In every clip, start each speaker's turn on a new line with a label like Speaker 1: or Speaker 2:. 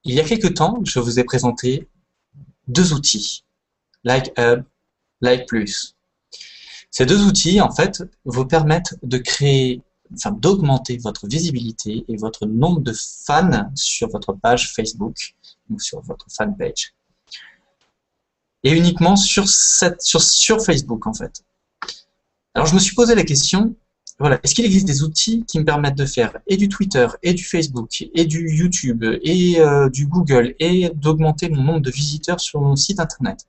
Speaker 1: il y a quelques temps, je vous ai présenté deux outils, LikeHub, LikePlus. Ces deux outils, en fait, vous permettent de créer, enfin, d'augmenter votre visibilité et votre nombre de fans sur votre page Facebook ou sur votre fanpage. Et uniquement sur Facebook, en fait. Alors, je me suis posé la question, voilà, est-ce qu'il existe des outils qui me permettent de faire et du Twitter, et du Facebook, et du YouTube, et du Google, et d'augmenter mon nombre de visiteurs sur mon site internet?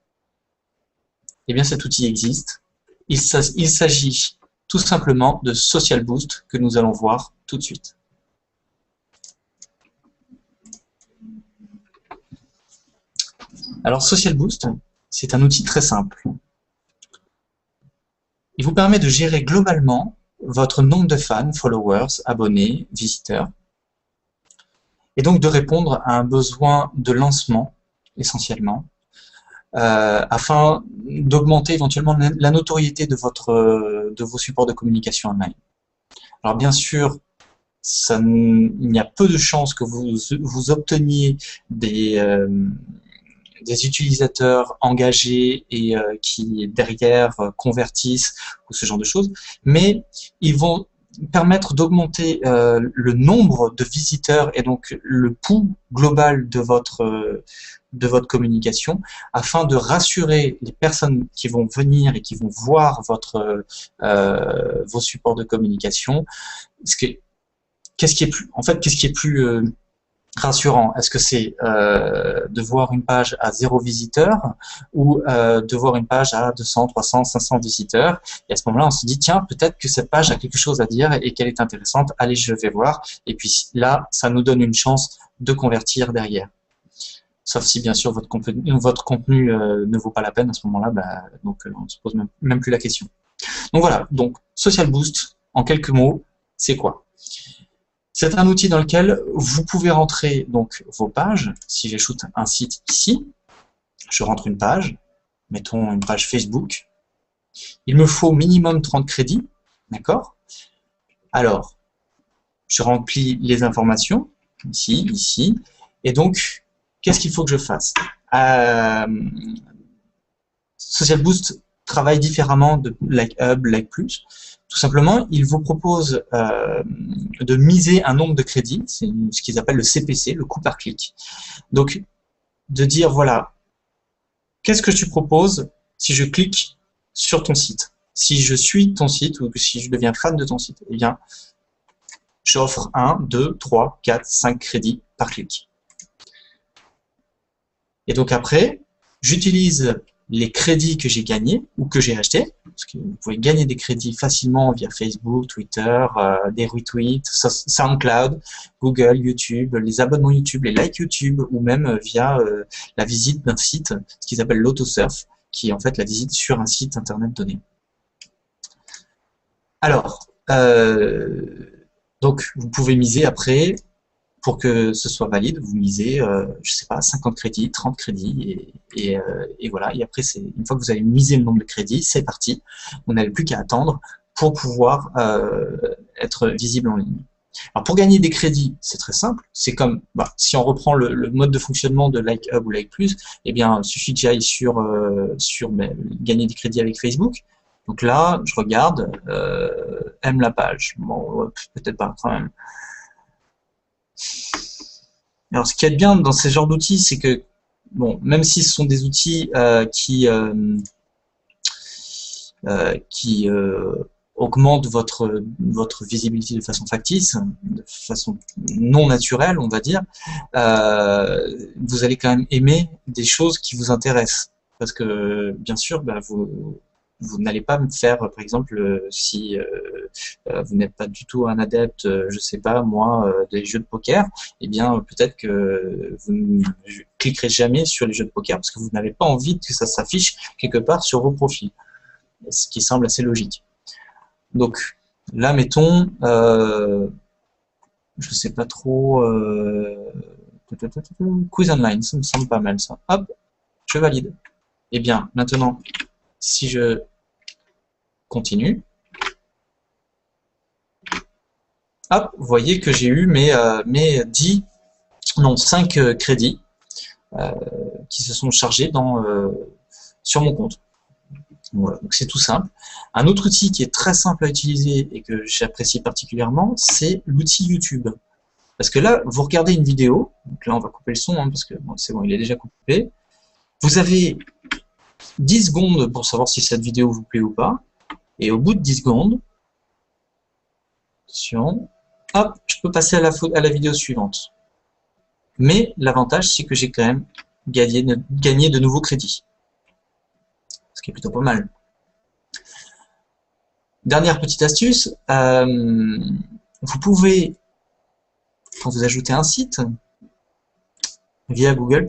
Speaker 1: Eh bien, cet outil existe. Il s'agit tout simplement de Social Boost que nous allons voir tout de suite. Alors, Social Boost, c'est un outil très simple. Il vous permet de gérer globalement votre nombre de fans, followers, abonnés, visiteurs, et donc de répondre à un besoin de lancement, essentiellement, afin d'augmenter éventuellement la notoriété de vos supports de communication online. Alors bien sûr, il y a peu de chances que vous obteniez des utilisateurs engagés et qui derrière convertissent ou ce genre de choses, mais ils vont permettre d'augmenter le nombre de visiteurs et donc le pouls global de votre communication afin de rassurer les personnes qui vont venir et qui vont voir vos supports de communication. Qu'est-ce qui est plus rassurant? Est-ce que c'est de voir une page à 0 visiteur ou de voir une page à 200, 300, 500 visiteurs? Et à ce moment-là, on se dit, tiens, peut-être que cette page a quelque chose à dire et qu'elle est intéressante. Allez, je vais voir. Et puis là, ça nous donne une chance de convertir derrière. Sauf si, bien sûr, votre contenu ne vaut pas la peine. À ce moment-là, on ne se pose même plus la question. Donc voilà, donc Social Boost, en quelques mots, c'est quoi? C'est un outil dans lequel vous pouvez rentrer donc vos pages. Si j'ajoute un site ici, je rentre une page, mettons une page Facebook. Il me faut minimum 30 crédits, d'accord? Alors, je remplis les informations, ici, ici, et donc, qu'est-ce qu'il faut que je fasse? Social Boost travaille différemment de LikeHub, LikePlus. Tout simplement, il vous propose de miser un nombre de crédits, c'est ce qu'ils appellent le CPC, le coût par clic. Donc, de dire, voilà, qu'est-ce que tu proposes si je clique sur ton site? Si je suis ton site ou si je deviens fan de ton site, eh bien, j'offre 1, 2, 3, 4, 5 crédits par clic. Et donc après, j'utilise les crédits que j'ai gagnés ou que j'ai achetés, parce que vous pouvez gagner des crédits facilement via Facebook, Twitter, des retweets, SoundCloud, Google, YouTube, les abonnements YouTube, les likes YouTube, ou même via la visite d'un site, ce qu'ils appellent l'autosurf, qui est en fait la visite sur un site internet donné. Alors, donc vous pouvez miser après. Pour que ce soit valide, vous misez, je sais pas, 50 crédits, 30 crédits, et voilà. Et après, une fois que vous avez misé le nombre de crédits, c'est parti. Vous n'avez plus qu'à attendre pour pouvoir être visible en ligne. Alors pour gagner des crédits, c'est très simple. C'est comme, si on reprend le mode de fonctionnement de LikeHub ou LikePlus, eh bien, il suffit que j'aille sur gagner des crédits avec Facebook. Donc là, je regarde, aime la page. Bon, peut-être pas quand même. Alors, ce qui est bien dans ces genres d'outils, c'est que, bon, même si ce sont des outils qui augmentent votre visibilité de façon factice, de façon non naturelle, on va dire, vous allez quand même aimer des choses qui vous intéressent. Parce que, bien sûr, vous n'allez pas me faire, par exemple, si vous n'êtes pas du tout un adepte, je sais pas moi, des jeux de poker, eh bien peut-être que vous ne cliquerez jamais sur les jeux de poker parce que vous n'avez pas envie que ça s'affiche quelque part sur vos profils, ce qui semble assez logique. Donc là, mettons, je sais pas trop, quiz online, ça me semble pas mal ça. Hop, je valide. Eh bien, maintenant, si je continue, hop, vous voyez que j'ai eu mes 10 non, 5 crédits qui se sont chargés sur mon compte. Voilà, donc c'est tout simple. Un autre outil qui est très simple à utiliser et que j'apprécie particulièrement, c'est l'outil YouTube. Parce que là, vous regardez une vidéo, donc là on va couper le son, parce que bon, c'est bon, il est déjà coupé. Vous avez 10 secondes pour savoir si cette vidéo vous plaît ou pas. Et au bout de 10 secondes, attention, hop, je peux passer à la vidéo suivante. Mais l'avantage, c'est que j'ai quand même gagné de nouveaux crédits. Ce qui est plutôt pas mal. Dernière petite astuce, vous pouvez, quand vous ajoutez un site via Google+,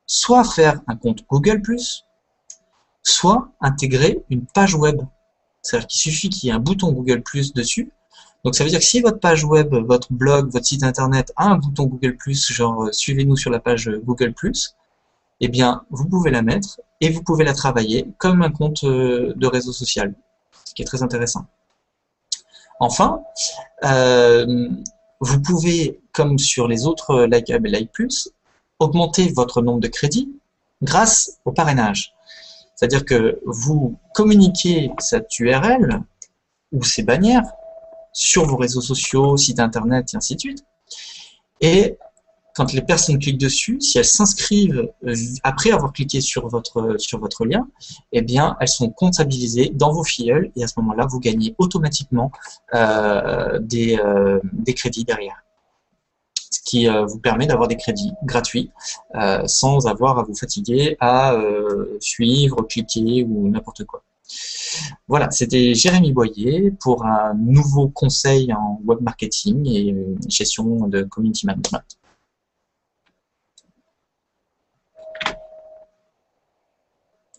Speaker 1: soit faire un compte Google+, soit intégrer une page web. C'est-à-dire qu'il suffit qu'il y ait un bouton Google+ dessus. Donc ça veut dire que si votre page web, votre blog, votre site internet a un bouton Google+, genre suivez-nous sur la page Google+, eh bien vous pouvez la mettre et vous pouvez la travailler comme un compte de réseau social, ce qui est très intéressant. Enfin, vous pouvez, comme sur les autres Like Hub et Like+, augmenter votre nombre de crédits grâce au parrainage. C'est-à-dire que vous communiquez cette URL ou ces bannières sur vos réseaux sociaux, sites internet et ainsi de suite. Et quand les personnes cliquent dessus, si elles s'inscrivent après avoir cliqué sur votre lien, eh bien, elles sont comptabilisées dans vos filleuls et à ce moment-là, vous gagnez automatiquement des crédits derrière. Ce qui vous permet d'avoir des crédits gratuits sans avoir à vous fatiguer à suivre, cliquer ou n'importe quoi. Voilà, c'était Jérémy Boyer pour un nouveau conseil en web marketing et gestion de community management.